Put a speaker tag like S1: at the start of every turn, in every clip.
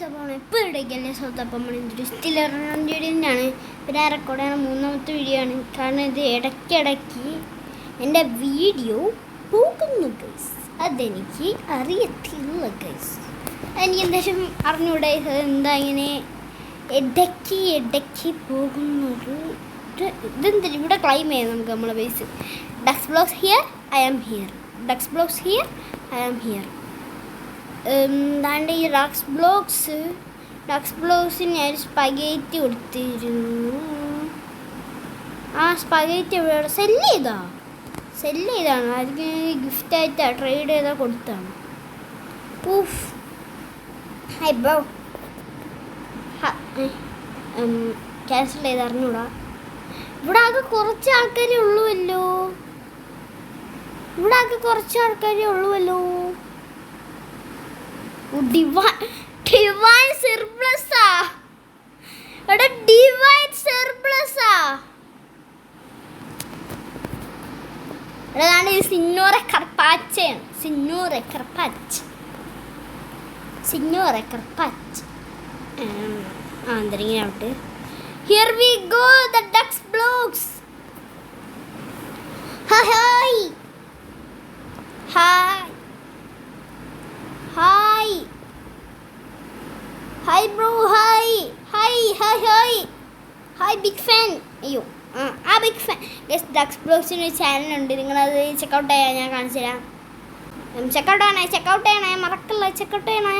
S1: Guys, അപ്പോൾ ഇപ്പോൾ ഇടയ്ക്കല്ലേ സ്വന്തം അപ്പം നമ്മൾ സ്റ്റിലാണ് പിന്നെ റെക്കോർഡ് ചെയ്യുന്ന മൂന്നാമത്തെ വീഡിയോ ആണ്. കാരണം ഇത് ഇടയ്ക്കിടയ്ക്ക് എൻ്റെ വീഡിയോ പോകുന്നു ഗൈസ്. അതെനിക്ക് അറിയത്തില്ല ഗൈസ്. എനിക്ക് എന്തായാലും അറിഞ്ഞൂടെ എന്താ ഇങ്ങനെ ഇടയ്ക്ക് പോകുന്നത്. ഇതെന്തിനും ഇവിടെ ക്ലൈം ചെയ്യാം നമുക്ക് നമ്മളെ base. Dux Blogs here, I am here. Dux Blogs here, I am here. എന്താണ്ട് ഈ ഡക്സ് ബ്ലോഗ്സിന് ഞാൻ സ്പഗേറ്റി കൊടുത്തിരുന്നു. ആ സ്പഗേറ്റി എവിടെ സെല്ല് ചെയ്താണ് അതിന് ഗിഫ്റ്റായിട്ട് ട്രേഡ് ചെയ്താൽ കൊടുത്താണ്. ഊഫ്. ഹൈ ബ്രോ, ക്യാൻസൽ ചെയ്ത് അറിഞ്ഞൂടാ. ഇവിടെ ആകെ കുറച്ച് ആൾക്കാരേ ഉള്ളുവല്ലോ. ഡിവൈൻ സർപ്ലസാ. എടാ ഡിവൈൻ സർപ്ലസാ. എടാ ഇത് സിന്നോറെ കർപ്പാച്ചയാണ്. സിന്നോറെ കർപ്പാച്ച്. എന്തെങ്കിലും ആവട്ടെ. Here we go, the Dux Blogs. Hi. Hi bro, hi big fan. അയ്യോ ആ ബിഗ് ഫാൻ. ഗസ് ഡക്സ് ബ്ലോഗ്സിന് ഒരു ചാനലുണ്ട്, നിങ്ങളത് ചെക്കൗട്ട് ചെയ്യാൻ ഞാൻ കാണിച്ചു തരാം. ചെക്കൗട്ട് ചെയ്യണേ മറക്കല്ല. ചെക്കൗട്ട് ചെയ്യണേ.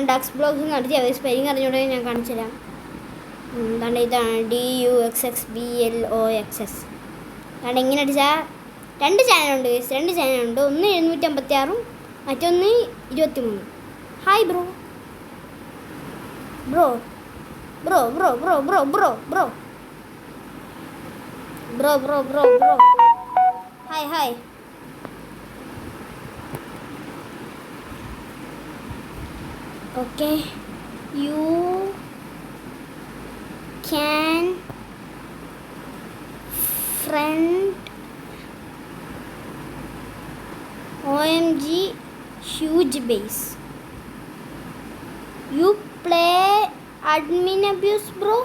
S1: ഡക്സ് ബ്ലോഗ്സ് നടത്തിയ സ്പെല്ലിങ് അറിഞ്ഞൂടെ ഞാൻ കാണിച്ചു തരാം. എന്താണ് ഇതാണ് DUXXBLOXS. അതാണ് ഇങ്ങനെ അടിച്ചാൽ രണ്ട് ചാനലുണ്ട്. ഒന്ന് 756 മറ്റൊന്ന് 23. Hi bro. Hi. Okay, you can friend OMG huge base. You play admin abuse bro.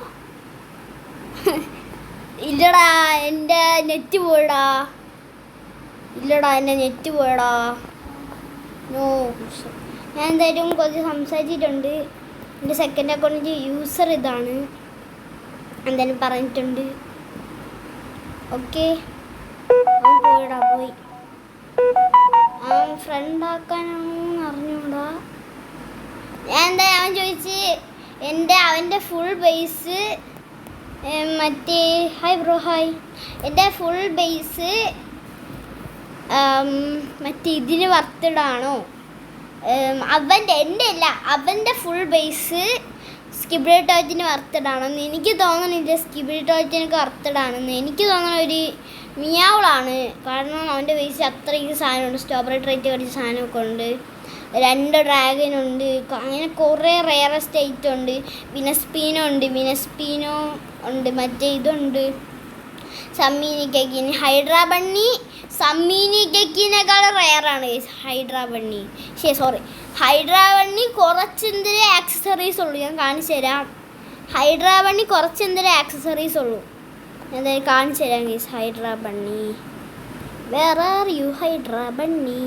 S1: ഇല്ലടാ എൻ്റെ നെറ്റ് പോയടാ. നോ, ഞാൻ എന്തായാലും കുറച്ച് സംസാരിച്ചിട്ടുണ്ട്. എൻ്റെ സെക്കൻഡ് അക്കൗണ്ടിൻ്റെ യൂസർ ഇതാണ് എന്തായാലും പറഞ്ഞിട്ടുണ്ട്. ഓക്കെ, പോയി ഫ്രണ്ട് ആക്കാനൊന്നും അറിഞ്ഞൂടാ. ഞാൻ എന്താ അവൻ ചോദിച്ച് അവൻ്റെ ഫുൾ ബേസ് മറ്റേ ഹായ് ബ്രോ ഹായ്. എൻ്റെ ഫുൾ ബേസ് മറ്റേ ഇതിന് വർത്തിടാണോ അവൻ്റെ ഫുൾ ബേസ് സ്കിബിൾ ടോയ്റ്റിന് വർത്തിടാണെന്ന് എനിക്ക് തോന്നണില്ല. സ്കിബിൾ ടോയ്റ്റിനൊക്കെ വർത്തിടാണെന്ന് എനിക്ക് തോന്നുന്ന ഒരു മിയാവളാണ്. കാരണം അവൻ്റെ ബേസ് അത്രയ്ക്ക് സാധനമുണ്ട്. സ്ട്രോബെറി ട്രേറ്റ് കളിച്ച സാധനമൊക്കെ ഉണ്ട്. 2 ഡ്രാഗനുണ്ട്. അങ്ങനെ കുറേ റെയറസ്റ്റ് ഐറ്റം ഉണ്ട്. വിനസ്പീനോ ഉണ്ട്. മറ്റേ ഇതുണ്ട് സമ്മീനി കേക്കിന്. സമ്മീനി കേക്കിനേക്കാൾ റെയറാണ് ഹൈഡ്രാ ബണ്ണി. കുറച്ച് എന്തെങ്കിലും ആക്സസറീസ് ഉള്ളൂ. ഞാൻ കാണിച്ചു തരാം. ഹൈഡ്രാ ബണ്ണി കുറച്ച് എന്തെങ്കിലും ആക്സസറീസ് ഉള്ളൂ. എന്തായാലും കാണിച്ചു തരാം guys. Hydra Bunny, where are you Hydra Bunny?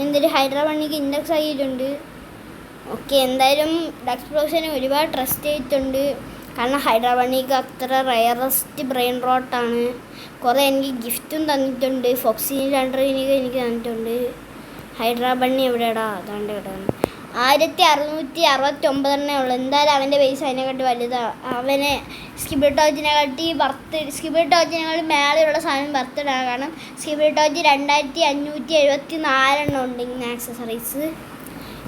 S1: എന്തൊരു ഹൈഡ്രാ ബണ്ണിക്ക് ഇൻഡെക്സ് ആക്കിയിട്ടുണ്ട്. ഓക്കെ, എന്തായാലും ഡക്സ് ബ്ലോഗ്സിനെ ഒരുപാട് ട്രസ്റ്റ് ചെയ്തിട്ടുണ്ട്. കാരണം ഹൈഡ്രാ ബണ്ണിക്ക് അത്ര റയറസ്റ്റ് ബ്രെയിൻ റോട്ടാണ്. കുറേ എനിക്ക് ഗിഫ്റ്റും തന്നിട്ടുണ്ട്. ഫോക്സിന് 2 എനിക്ക് തന്നിട്ടുണ്ട്. ഹൈഡ്രാ ബണ്ണി എവിടെയാടാ? അതാണ്ട് കിടന്നു. 1669 ഉള്ളു. എന്തായാലും അവൻ്റെ ബേസ് അതിനെക്കാട്ടി വലുതാണ്. അവനെ സ്കിബിൾ ടോച്ചിനെക്കാട്ടി മേലെയുള്ള സാധനം ബർത്ത്ഡാണ്. കാരണം സ്കിബിൾ ടോച്ച് 2574 ഉണ്ട് ഇങ്ങനെ ആക്സസറീസ്.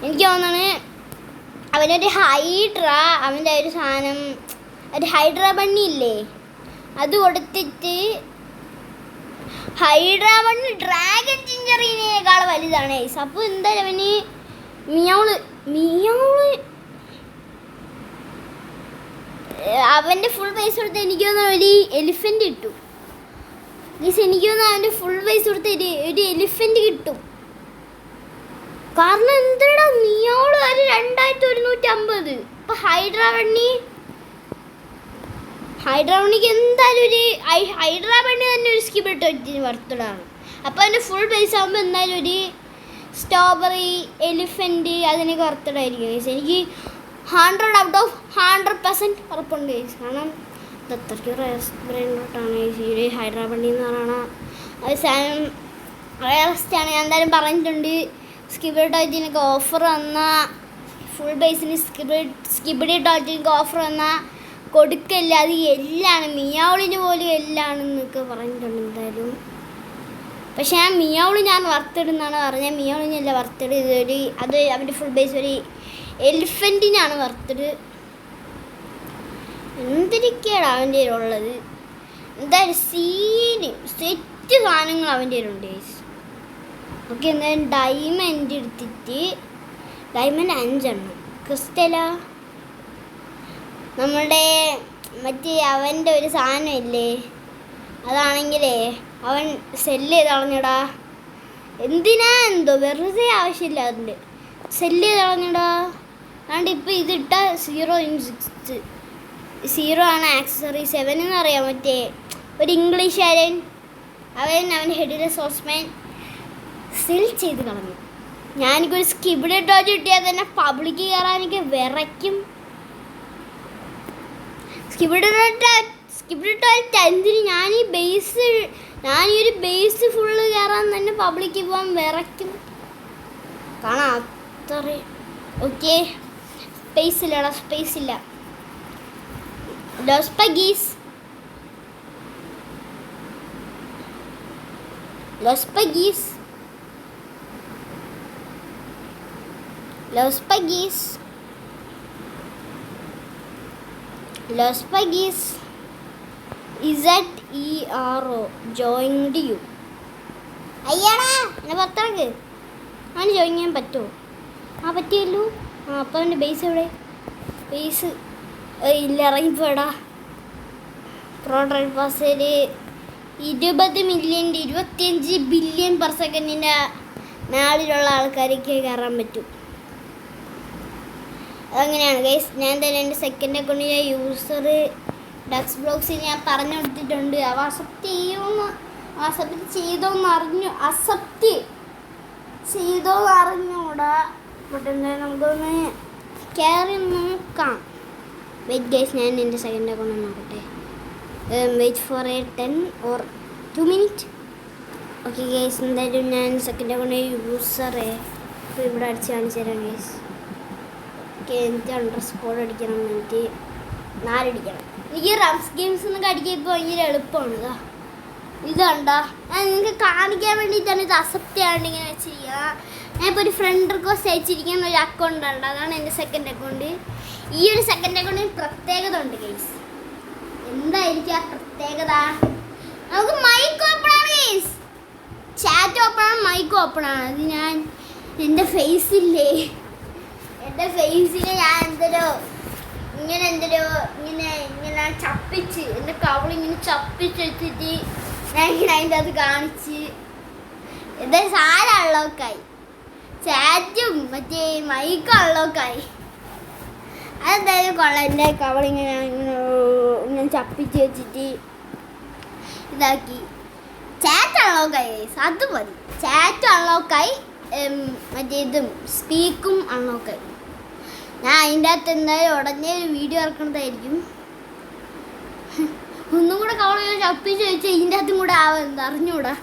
S1: എനിക്ക് തോന്നുന്നു അവനൊരു അവൻ്റെ ഒരു സാധനം, ഒരു ഹൈഡ്രാ ബണ്ണി ഇല്ലേ, അത് കൊടുത്തിട്ട് ഹൈഡ്രാ ബണ്ണി ഡ്രാഗൺ ജിഞ്ചറിനേക്കാൾ വലുതാണ്. അപ്പോൾ എന്തായാലും അവന് മിയാവള് അവൻ്റെ ഫുൾ പൈസ കൊടുത്ത് എനിക്ക് തോന്നുന്നു ഒരു എലിഫൻറ്റ് കിട്ടും. എനിക്ക് തോന്നുന്നു അവൻ്റെ ഫുൾ പൈസ കൊടുത്ത് ഒരു എലിഫൻറ്റ് കിട്ടും. കാരണം എന്താടാ മിയോള് ഒരു 2150. ഇപ്പൊ ഹൈഡ്രാബണ്ണിക്ക് എന്തായാലും ഒരു ഹൈഡ്രാബണ്ണി തന്നെ ഒരു സ്കിബിട്ട് വറുത്തതാണ്. അപ്പോൾ അതിൻ്റെ ഫുൾ ബേസ് ആകുമ്പോൾ എന്തായാലും ഒരു സ്ട്രോബെറി എലിഫൻറ്റ് അതിനൊക്കെ വറുത്തടായിരിക്കും ഗൈസ്. എനിക്ക് 100/100% ഉറപ്പുണ്ട് ഗൈസ്. കാരണം ഇത് അത്രയ്ക്ക് ബ്രെയിനോട്ടാണ് ഗൈസ് ഈ ഹൈഡ്രാബണ്ണി എന്ന് പറയുന്നത്. അത് സാധനം റയറസ്റ്റാണ്. ഞാൻ എന്തായാലും പറഞ്ഞിട്ടുണ്ട്. സ്കിബിഡി ടോയ്റ്റിനൊക്കെ ഓഫർ വന്നാൽ ഫുൾ ബേസിന് സ്കിബിഡി ടോയ്റ്റിനൊക്കെ ഓഫർ വന്നാൽ കൊടുക്കില്ല. അത് എല്ലാണ് മിയാവളിന് പോലും എല്ലാണെന്നൊക്കെ പറഞ്ഞിട്ടുണ്ട് എന്തായാലും. പക്ഷേ ഞാൻ വറുത്തിടുന്നാണ് പറഞ്ഞത്. മിയാവളിനല്ല വറുത്തിട്. ഇതൊരു അത് അവൻ്റെ ഫുൾ ബേസ് ഒരു എലിഫൻറ്റിനാണ് വറുത്തിട്. എന്തിരിക്കുകയാണ് അവൻ്റെ കയ്യിലുള്ളത്. എന്തായാലും സെറ്റ് സാധനങ്ങൾ അവൻ്റെ കയ്യിലുണ്ട് ഗൈസ്. ഓക്കെ, എന്തായാലും ഡയമണ്ട് എടുത്തിട്ട് ഡയമണ്ട് 5 എണ്ണം. ക്രിസ്റ്റലോ നമ്മളുടെ മറ്റേ അവൻ്റെ ഒരു സാധനം ഇല്ലേ, അതാണെങ്കിലേ അവൻ സെല്ല് ചെയ്ത് കളഞ്ഞടാ. എന്തിനാ എന്തോ വെറുതെ ആവശ്യമില്ല അതിൻ്റെ സെല്ല് ചെയ്ത് കളഞ്ഞടാ. അതുകൊണ്ട് ഇപ്പോൾ ഇതിട്ട 0 ആണ് ആക്സസറി. 7 എന്ന് പറയാം. മറ്റേ ഒരു ഇംഗ്ലീഷുകാരൻ അവൻ്റെ ഹെഡിലെ സോസ്മാൻ സെൽ ചെയ്ത് കളഞ്ഞു. ഞാനിക്കൊരു സ്കിബിഡി ടോയ്റ്റ് കിട്ടിയാൽ തന്നെ പബ്ലിക്ക് കയറാനൊക്കെ വിറയ്ക്കും. സ്കിബിഡി ടോയ്റ്റ് എന്തിന് ഞാനീ ഒരു ബേസ് ഫുള്ള് കയറാൻ തന്നെ പബ്ലിക്ക് പോകാൻ വിറയ്ക്കും. കാണാം അത്ര. ഓക്കെ, സ്പേസ് ഇല്ല. Los Pagis. Los Pagis. Los Pagis. Los Pagis. ZERO joined you. അയ്യാടാ എന്നെ പുറത്താക്ക്. അവന് ജോയിൻ ചെയ്യാൻ പറ്റുമോ? പറ്റിയല്ലോ. അപ്പോൾ അവൻ്റെ ബേസ് എവിടെ? ബേസ് ഇല്ല, ഇറങ്ങിപ്പോടാ. പ്രോഡക്റ്റ് പാസിൽ 20 മില്യൺ 25 ബില്യൺ പെർ സെക്കൻഡിൻ്റെ നാളിലുള്ള ആൾക്കാർക്ക് കയറാൻ പറ്റും. അതങ്ങനെയാണ് ഗൈസ്. ഞാൻ തന്നെ എൻ്റെ സെക്കൻഡ് അക്കൗണ്ടിലെ യൂസർ ഡക്സ് ബ്ലോഗ്സിൽ ഞാൻ പറഞ്ഞു കൊടുത്തിട്ടുണ്ട്. അവ അക്സെപ്റ്റ് ചെയ്തോന്ന് അറിഞ്ഞൂടാ. ബട്ട് എന്തായാലും നമുക്കൊന്ന് കയറി നോക്കാം. വെയിറ്റ് ഗൈസ്, ഞാൻ എൻ്റെ സെക്കൻഡ് അക്കൗണ്ട് നോക്കട്ടെ. Wait for 10 or 2 minutes. Okay guys, എന്തായാലും ഞാൻ സെക്കൻഡ് അക്കൗണ്ട് യൂസറെ ഇപ്പോൾ ഇവിടെ അടിച്ച് കാണിച്ചു തരാം ഗൈസ്. ഓക്കെ, എനിക്ക് അണ്ടർസ്കോർ അടിക്കണം. എനിക്ക് 4 അടിക്കണം. എനിക്ക് റംസ് ഗെയിംസ് എന്നൊക്കെ അടിക്കാൻ ഇപ്പോൾ ഭയങ്കര എളുപ്പമാണ്. ഇത് കണ്ടാ ഞാൻ നിങ്ങൾക്ക് കാണിക്കാൻ വേണ്ടിയിട്ടാണ് ഇത് അക്സെപ്റ്റ് ചെയ്യാണ്ട് ഇങ്ങനെ ചെയ്യുക. ഞാനിപ്പോൾ ഒരു ഫ്രണ്ട് റിക്വസ്റ്റ് അയച്ചിരിക്കുന്ന ഒരു അക്കൗണ്ട് ഉണ്ട്. അതാണ് എൻ്റെ സെക്കൻഡ് അക്കൗണ്ട്. ഈ ഒരു സെക്കൻഡ് അക്കൗണ്ടിന് പ്രത്യേകത ഉണ്ട് ഗൈസ്. എന്തായിരിക്കും ആ പ്രത്യേകത? നമുക്ക് മൈക്ക് ഓപ്പൺ ആണ് ഗൈസ്. ചാറ്റ് ഓപ്പൺ ആണ്, മൈക്ക് ഓപ്പൺ ആണ്. അത് ഞാൻ എൻ്റെ ഫേസിൽ ഞാൻ ഇങ്ങനെ ചപ്പിച്ച് എൻ്റെ കവളിങ്ങനെ ചപ്പിച്ച് വെച്ചിട്ട് ഞാൻ ഇങ്ങനെ അതിൻ്റെ അത് കാണിച്ച് എന്തായാലും സാധനം അൺലോക്കായി. ചാറ്റും മറ്റേ മൈക്ക് അൺലോക്കായി. അതെന്തായാലും കൊള്ളാം. എൻ്റെ കവളിങ്ങനെ ഇങ്ങനെ ചപ്പിച്ച് വെച്ചിട്ട് ഇതാക്കി. ചാറ്റ് അൺലോക്കായി. അത് മതി. ചാറ്റ് അൺലോക്കായി. മറ്റേ ഇതും സ്പീക്കും അൺലോക്കായി. ഞാൻ അതിൻ്റെ അകത്ത് എന്തായാലും ഉടനെ ഒരു വീഡിയോ ഇറക്കണതായിരിക്കും. ഒന്നും കൂടെ കവളിങ്ങനെ ചപ്പിച്ച് വെച്ചാൽ ഇതിൻ്റെ അകത്തും കൂടെ ആവുന്നത് അറിഞ്ഞൂടാ.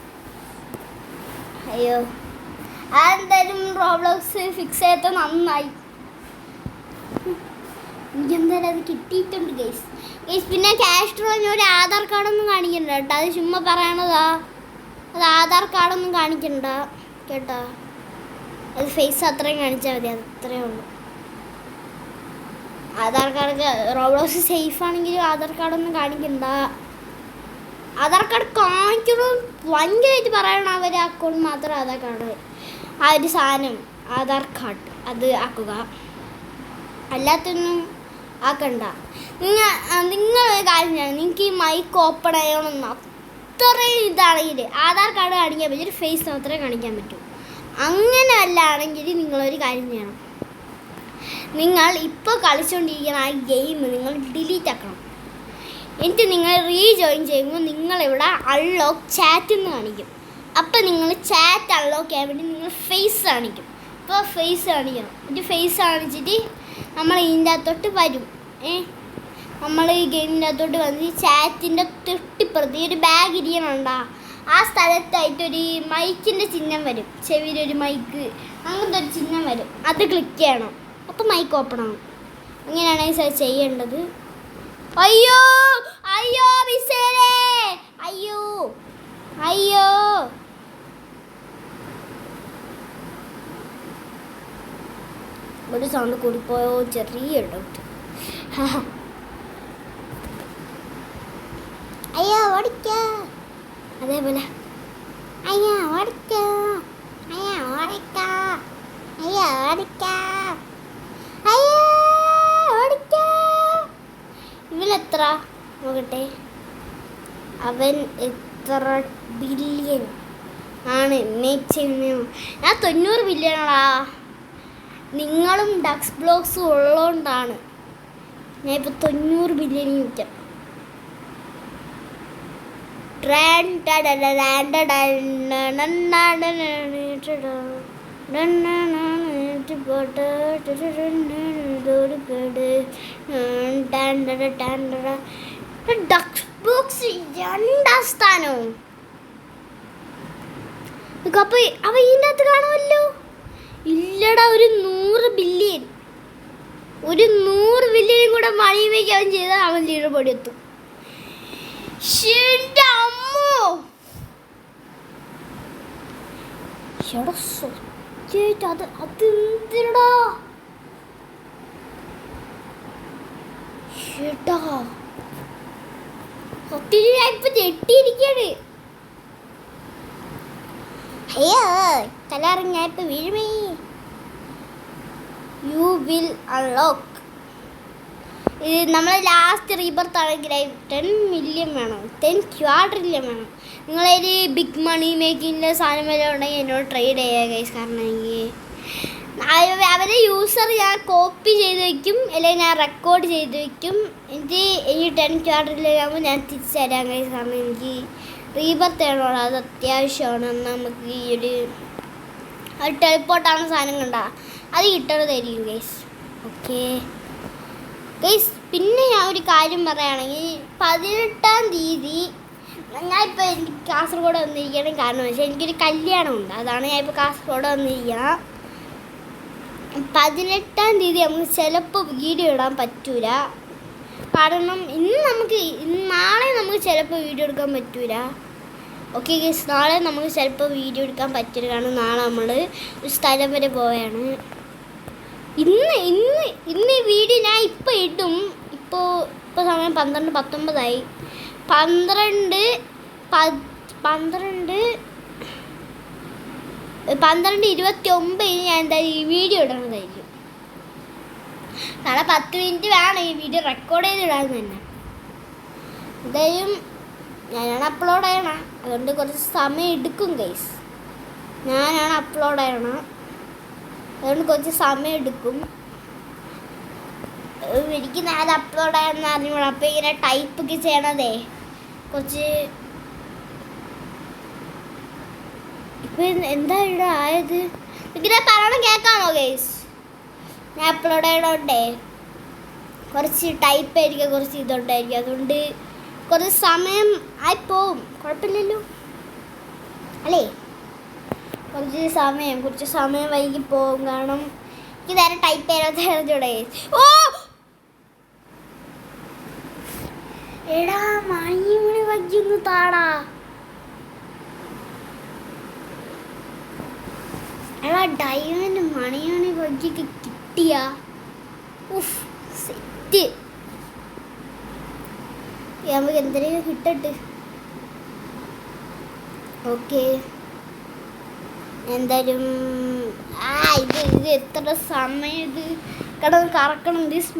S1: അയ്യോ, അതെന്തായാലും റോബ്ലോക്സ് ഫിക്സ് ചെയ്ത നന്നായി. എനിക്കെന്തായാലും അത് കിട്ടിയിട്ടുണ്ട് ഗൈസ്. പിന്നെ ക്യാഷ് ഡ്രോന് ഒരു ആധാർ കാർഡൊന്നും കാണിക്കണ്ട കേട്ടോ. അത് ചുമ്മാ പറയണതാ. അത് ആധാർ കാർഡൊന്നും കാണിക്കണ്ട കേട്ടോ. അത് ഫേസ് അത്രയും കാണിച്ചാൽ മതി. അത് അത്രയേ ഉള്ളൂ. ആധാർ കാർഡ് റോബ്ലോക്സ് സേഫ് ആണെങ്കിലും ആധാർ കാർഡൊന്നും കാണിക്കണ്ട. ആധാർ കാർഡ് കാണിക്കണം ഭയങ്കരമായിട്ട് പറയണം. അവർ അക്കൗണ്ട് മാത്രം ആധാർ കാർഡ് ആ ഒരു സാധനം ആധാർ കാർഡ് അത് ആക്കുക. അല്ലാത്തൊന്നും ആക്കണ്ട. നിങ്ങളൊരു കാര്യം ചെയ്യണം. നിങ്ങൾക്ക് ഈ മൈക്ക് ഓപ്പൺ ചെയ്യണമെന്ന് അത്രയും ഇതാണെങ്കിൽ ആധാർ കാർഡ് കാണിക്കാൻ പറ്റും. ഒരു ഫേസ് മാത്രമേ കാണിക്കാൻ പറ്റൂ. അങ്ങനെ അല്ലാണെങ്കിൽ നിങ്ങളൊരു കാര്യം ചെയ്യണം. നിങ്ങൾ ഇപ്പോൾ കളിച്ചുകൊണ്ടിരിക്കുന്ന ആ ഗെയിം നിങ്ങൾ ഡിലീറ്റ് ആക്കണം. എന്നിട്ട് നിങ്ങൾ റീജോയിൻ ചെയ്യുമ്പോൾ നിങ്ങളിവിടെ അൺലോക്ക് ചാറ്റ് എന്ന് കാണിക്കും. അപ്പം നിങ്ങൾ ചാറ്റ് അൺലോക്ക് ചെയ്യാൻ വേണ്ടി നിങ്ങൾ ഫേസ് കാണിക്കും. അപ്പോൾ ഫേസ് കാണിക്കണം. എന്നിട്ട് ഫേസ് കാണിച്ചിട്ട് നമ്മൾ ഇതിൻ്റെ അകത്തോട്ട് വരും. നമ്മൾ ഈ ഗെയിമിൻ്റെ അകത്തോട്ട് വന്ന് ചാറ്റിൻ്റെ തൊട്ടിപ്പുറത്ത് ഈ ഒരു ബാഗ് ഇരിക്കണുണ്ടോ, ആ സ്ഥലത്തായിട്ടൊരു മൈക്കിൻ്റെ ചിഹ്നം വരും. ചെവിയിലൊരു മൈക്ക് അങ്ങനത്തെ ഒരു ചിഹ്നം വരും. അത് ക്ലിക്ക് ചെയ്യണം. അപ്പോൾ മൈക്ക് ഓപ്പൺ ആവും. അങ്ങനെയാണ് സാർ ചെയ്യേണ്ടത്. അയ്യോ അയ്യോ മിസ്സേലേ, അയ്യോ അയ്യോ. ഒരു സൗണ്ട് കൂടിപ്പോയോ, ചെറിയ ഡൗട്ട്. അയ്യോ ഓടിക്ക, അതേപോലെ അയ്യോ ഓടിക്ക, അയ്യോ ഓടിക്ക, അയ്യോ ഓടിക്ക, അയ്യോ ഓടിക്ക. ഇവനെത്ര നോക്കട്ടെ, അവൻ എത്ര ബില്യൺ ആണ് മേക്ക് ചെയ്യുന്നത്? ഞാൻ 90 ബില്യണാടാ. നിങ്ങളും ഡക്സ് ബ്ലോക്സും ഉള്ളതുകൊണ്ടാണ് ഞാൻ ഇപ്പോൾ 90 ബില്യൺ യൂക്കാം. ഡക്സ് ബ്ലോക്സ് 2ാം സ്ഥാനവും. അപ്പോൾ അവ ഇതിൻ്റെ അകത്ത് കാണുമല്ലോ. ഇല്ലടാ, ഒരു 100 ബില്യൺ, ഒരു 100 ബില്യനും കൂടെ മണി മേക്ക് അവൻ ചെയ്താൽ അവൻ ലീഡർ ബോർഡിൽ എത്തും. അതെന്തിനടാ ഇപ്പൊ ഞെട്ടിയിരിക്കാണ്. അയ്യോ തലറിഞ്ഞ ഇപ്പൊ വീഴുമേ. You will unlock. ഇത് നമ്മൾ ലാസ്റ്റ് റീബർത്ത് ആണെങ്കിൽ 10 മില്യൺ വേണം, 10 ക്വാഡ്രില്യൺ വേണം. നിങ്ങളൊരു ബിഗ് മണി മേക്കിങ്ങിൻ്റെ സാധനം വരെ ഉണ്ടെങ്കിൽ എന്നോട് ട്രേഡ് ചെയ്യുക ഗൈസ്. കാരണം എനിക്ക് അവരെ യൂസർ ഞാൻ കോപ്പി ചെയ്ത് വയ്ക്കും, അല്ലെങ്കിൽ ഞാൻ റെക്കോർഡ് ചെയ്ത് വയ്ക്കും. എനിക്ക് 10 ക്വാഡ്രില്യൺ ആകുമ്പോൾ ഞാൻ തിരിച്ചു തരാം ഗൈസ്. കാരണം എനിക്ക് റീബർത്ത് ചെയ്യണോ, അത് അത്യാവശ്യമാണ്. നമുക്ക് ഈ ഒരു ടെലിപ്പോർട്ടാണ് സാധനം കണ്ട അത് കിട്ടണതായിരിക്കും ഗൈസ്. ഓക്കെ ഗൈസ്, പിന്നെ ഞാൻ ഒരു കാര്യം പറയുകയാണെങ്കിൽ 18-ാം തീയതി ഞാനിപ്പോൾ എനിക്ക് കാസർഗോഡ് വന്നിരിക്കണം. കാരണം വെച്ചാൽ എനിക്കൊരു കല്യാണമുണ്ട്, അതാണ് ഞാൻ ഇപ്പോൾ കാസർഗോഡ് വന്നിരിക്കണം. 18-ാം തീയതി നമുക്ക് ചിലപ്പോൾ വീഡിയോ ഇടാൻ പറ്റൂല. കാരണം നാളെ നമുക്ക് ചിലപ്പോൾ വീഡിയോ എടുക്കാൻ പറ്റൂല. ഓക്കെ ഗൈസ്, നാളെ നമുക്ക് ചിലപ്പോൾ വീഡിയോ എടുക്കാൻ പറ്റില്ല. കാരണം നാളെ നമ്മൾ ഒരു സ്ഥലം വരെ പോവുകയാണ്. ഇന്ന് ഈ വീഡിയോ ഞാൻ ഇപ്പോൾ ഇടും. ഇപ്പോൾ സമയം 12:19. 12:29 ഞാൻ എന്തായാലും ഈ വീഡിയോ ഇടണതായിരിക്കും. നാളെ 10 മിനിറ്റ് വേണം ഈ വീഡിയോ റെക്കോർഡ് ചെയ്തിടാൻ തന്നെ. എന്തായാലും ഞാനാണ് അപ്ലോഡ് ചെയ്യണം, അതുകൊണ്ട് കുറച്ച് സമയം എടുക്കും ഗൈസ്. ഞാനാണ് അപ്ലോഡ് ചെയ്യണം, അതുകൊണ്ട് കുറച്ച് സമയം എടുക്കും. എനിക്ക് നേരെ അപ്ലോഡ് ആയെന്ന് അറിഞ്ഞോളൂ. അപ്പോൾ ഇങ്ങനെ ടൈപ്പൊക്കെ ചെയ്യണതേ കുറച്ച്. ഇപ്പം എന്താ ഇവിടെ ആയത്? ഇങ്ങനെ പറയണം കേൾക്കാമോ ഗൈസ്? ഞാൻ അപ്ലോഡ് ചെയ്യണോണ്ടേ കുറച്ച് ടൈപ്പ് ആയിരിക്കും, കുറച്ച് ഇതുണ്ടായിരിക്കും. അതുകൊണ്ട് കുറച്ച് സമയം ആയിപ്പോവും. കുഴപ്പമില്ലല്ലോ അല്ലേ? കുറച്ച് സമയം വൈകി പോകും. കാരണം എനിക്ക് നേരെ ടൈപ്പ് ചെയ്യാതെ. ഓ എടാ, മണി വൈകിയൊന്ന് താടാ. എടാ, ഡയമണ്ട് മണി വൈകിക്ക് കിട്ടിയ സെറ്റ്. നമുക്ക് എന്തെങ്കിലും കിട്ടട്ട്. ഓക്കെ, എന്തായാലും ഇത് എത്ര സമയം ഇത് കറക്കണം. ദിസ്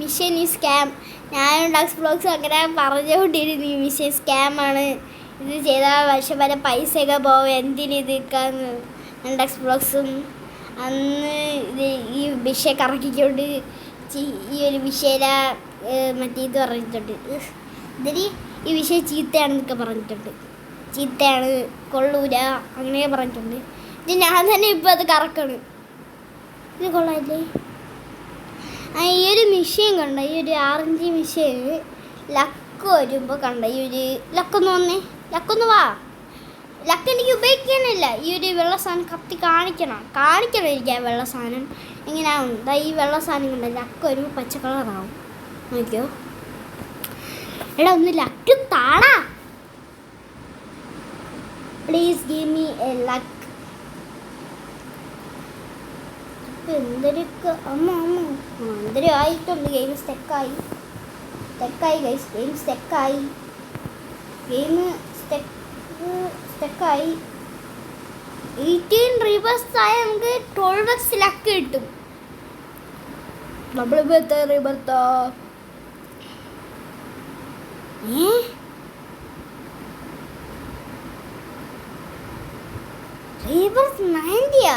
S1: മിഷൻ ഈ സ്കാം. ഞാനും ഡക്സ് ബ്ലോഗ്സ് അങ്ങനെ പറഞ്ഞുകൊണ്ടിരുന്നു ഈ മിഷൻ സ്കാമാണ്, ഇത് ചെയ്താൽ വർഷം വരെ പൈസയൊക്കെ പോകും, എന്തിനിക്കാന്ന് ഡെക്സ് ബ്ലോഗ്സും അന്ന് ഈ വിഷയ കറക്കിക്കൊണ്ട് ഈ ഒരു വിഷയില മറ്റേ ഇത് പറഞ്ഞിട്ടുണ്ട്. ഇതിൽ ഈ വിഷയം ചീത്തയാണെന്നൊക്കെ പറഞ്ഞിട്ടുണ്ട്. ചീത്തയാണ്, കൊള്ളൂല അങ്ങനെയൊക്കെ പറഞ്ഞിട്ടുണ്ട്. ഇത് ഞാൻ തന്നെ ഇപ്പം അത് കറക്കണം. ഇത് കൊള്ളാല്ലേ? ഈ ഒരു മിഷീൻ കണ്ട, ഈ ഒരു ആറഞ്ച് മിഷീൻ ലക്ക് വരുമ്പോൾ കണ്ട, ഈ ഒരു ലക്കൊന്ന് വന്നേ, ലക്കൊന്ന് വാ. ലക്ക് എനിക്ക് ഉപയോഗിക്കാനില്ല. ഈ ഒരു വെള്ള സാധനം കത്തി കാണിക്കണം എനിക്ക് ആ വെള്ള സാധനം എങ്ങനെയാവും. ഈ വെള്ള സാധനം കണ്ട ലക്ക് വരുമ്പോൾ പച്ച കളറാവും. നോക്കിയോ എടാ, ഒന്ന് ലക്ക് താടാ please, give me a luck. എന്തൊക്കെ എന്തൊരു ആയിട്ടുണ്ട്. ഗെയിം സ്റ്റെക്കായി ഗൈസ്, ഗെയിം സ്റ്റെക്കായി. 18 റീബേഴ്സ് ആയ നമുക്ക് 12x ലക്ക് കിട്ടും. ഡബിൾ ബർത്ത് റീബർത്താ റീബർത്ത് 90യാ?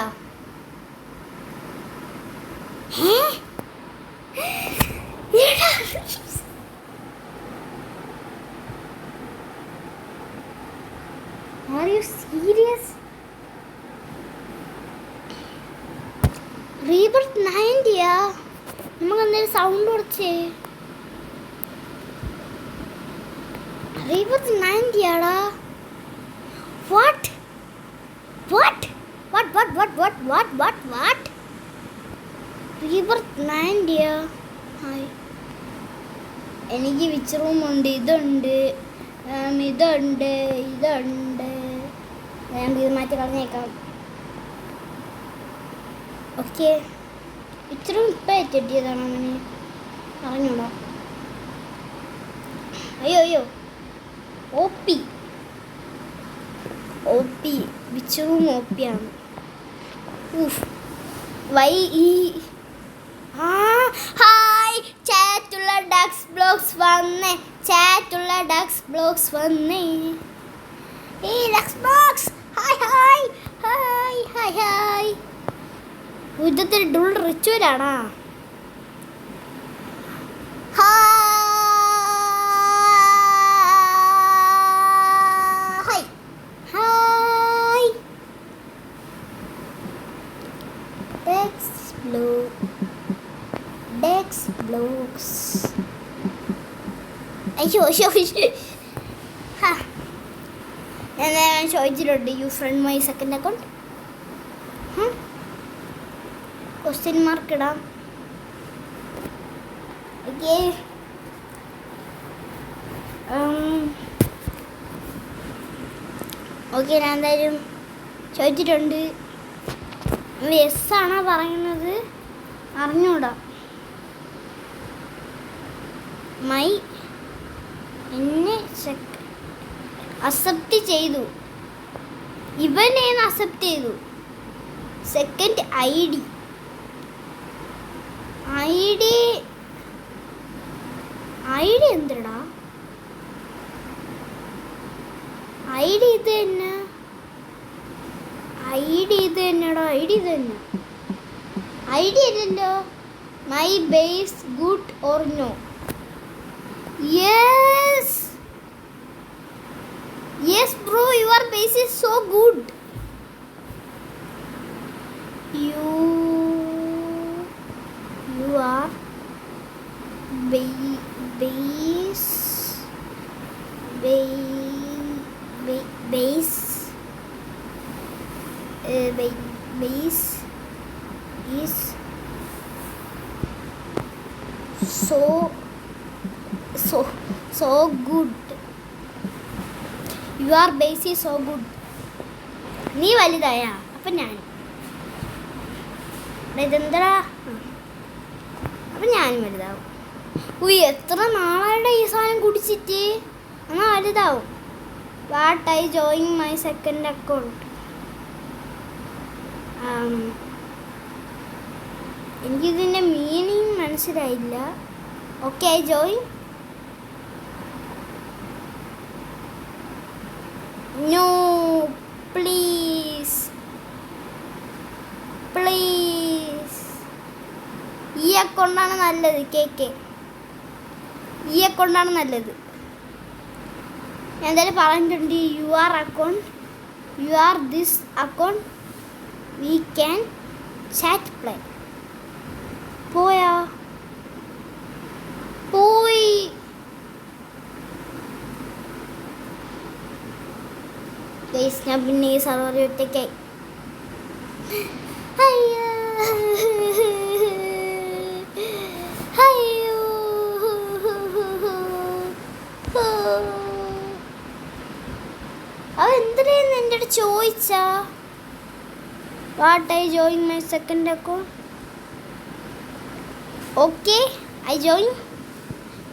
S1: Are you serious? റീബർത്ത് 90യാ? നമുക്ക് എന്തെങ്കിലും സൗണ്ട് കുറച്ചേ. റീബർത്ത് 90യാടാ? What? റീബർത്ത് 90യാ? ഹായ്, എനിക്ക് വിച്ച് റൂമുണ്ട്, ഇതുണ്ട്, ഇതുണ്ട്. ഞാൻ ഇത് മാറ്റി കളഞ്ഞേക്കാം. ഓക്കെ, ഇച്ചിരി ഇപ്പം എത്തിയതാണ് അങ്ങനെ അറിഞ്ഞൂടാ. അയ്യോ O P which room O P ആണ്. ഹായ്, ചാറ്റുള്ള ഡക്സ് ബ്ലോഗ്സ് വന്നേ, ഡക്സ് ബ്ലോഗ്സ് ഹായ്. യുദ്ധത്തിൽ ഡുൾ റിച്വലാണാ? Dex Blogs. അയ്യോ ഞാൻ ചോദിച്ചിട്ടുണ്ട്, you friend my second account? Question mark ഇടാം. ഓക്കെ, ഞാൻ എന്തായാലും ചോദിച്ചിട്ടുണ്ട്. യെസ് ആണോ പറയുന്നത് അറിഞ്ഞൂടാ. എന്നെ അക്സെപ്റ്റ് ചെയ്തു, ഇവനെ അക്സെപ്റ്റ് ചെയ്തു. സെക്കൻഡ് ഐ ഡി എന്തിടാ? ഐ ഡി ഇത് തന്നെ. ഐ ഡി അല്ലല്ലോ. My base good or no? Yes bro, your base is so good. You are base is so good. Your base is so good. നീ വലുതായ അപ്പം ഞാൻ ഇതെന്തടാ? അപ്പം ഞാനും വലുതാവും. എത്ര നാളായിട്ട് ഈ സാധനം കുടിച്ചിട്ട് എന്നാൽ വലുതാവും. What I join my second account. എനിക്കിതിൻ്റെ മീനിങ് മനസ്സിലായില്ല. Okay, I join. No, please. അക്കൗണ്ടാണ് നല്ലത്. KK ഈ അക്കൗണ്ടാണ് നല്ലത്. എന്തായാലും പറഞ്ഞിട്ടുണ്ട് you are this account we can chat play. പോയാ പോയി. ഗൈസ് ഞാൻ പിന്നെ ഈ സർവർ ഒറ്റയ്ക്കായി. അയ്യോ അയ്യോ അവ എന്തിനായിരുന്നു എൻ്റെ അടുത്ത് ചോദിച്ചാ what I join my second account. Okay I join.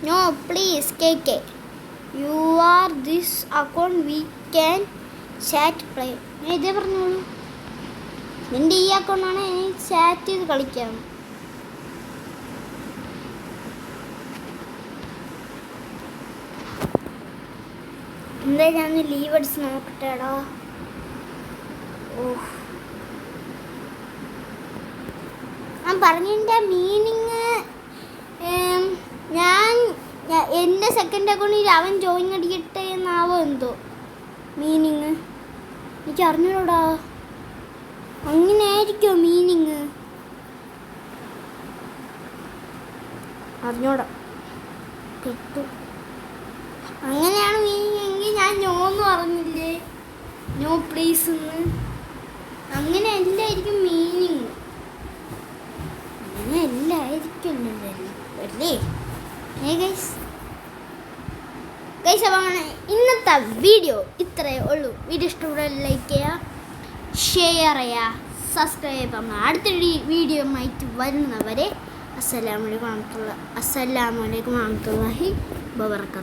S1: No please KK you are this account we can chat play. ഞാൻ ഇതേ പറഞ്ഞോളൂ. നിൻ്റെ ഈ അക്കൗണ്ടാണ് എനിക്ക് ചാറ്റ് ചെയ്ത് കളിക്കാം. എന്താ ഞാൻ ലീവ് അടിച്ച് നോക്കട്ടെടാ. ഓഹ് ഞാൻ പറഞ്ഞതിൻ്റെ മീനിങ് ഞാൻ എൻ്റെ സെക്കൻഡ് അക്കൗണ്ടിൽ അവൻ ജോയിൻ അടിക്കട്ടെ എന്നാവോ എന്തോ മീനിങ്. എനിക്ക് അറിഞ്ഞൂടാ. അങ്ങനെ ആയിരിക്കുമോ മീനിങ്? അറിഞ്ഞൂടാ. കിട്ടു അങ്ങനെയാണ് മീനിങ് എങ്കിൽ ഞാൻ നോന്ന് പറഞ്ഞില്ലേ, നോ പ്ലീസ് എന്ന്. അങ്ങനെ എല്ലായിരിക്കും മീനിങ്. അങ്ങനെ എല്ലായിരിക്കും അല്ലേ ഗൈസ്. അപ്പോൾ അങ്ങനെ ഇന്നത്തെ വീഡിയോ ഇത്രയേ ഉള്ളൂ. വീഡിയോ ഇഷ്ടപ്പെട്ടാൽ ലൈക്ക് ചെയ്യുക, ഷെയർ ചെയ്യുക, സബ്സ്ക്രൈബ് ചെയ്യുക. അടുത്തൊരു വീഡിയോ ആയിട്ട് വരുന്നവരെ അസ്സലാമു അലൈക്കും വറഹ്മത്തുള്ളാഹി വബറകാതുഹു.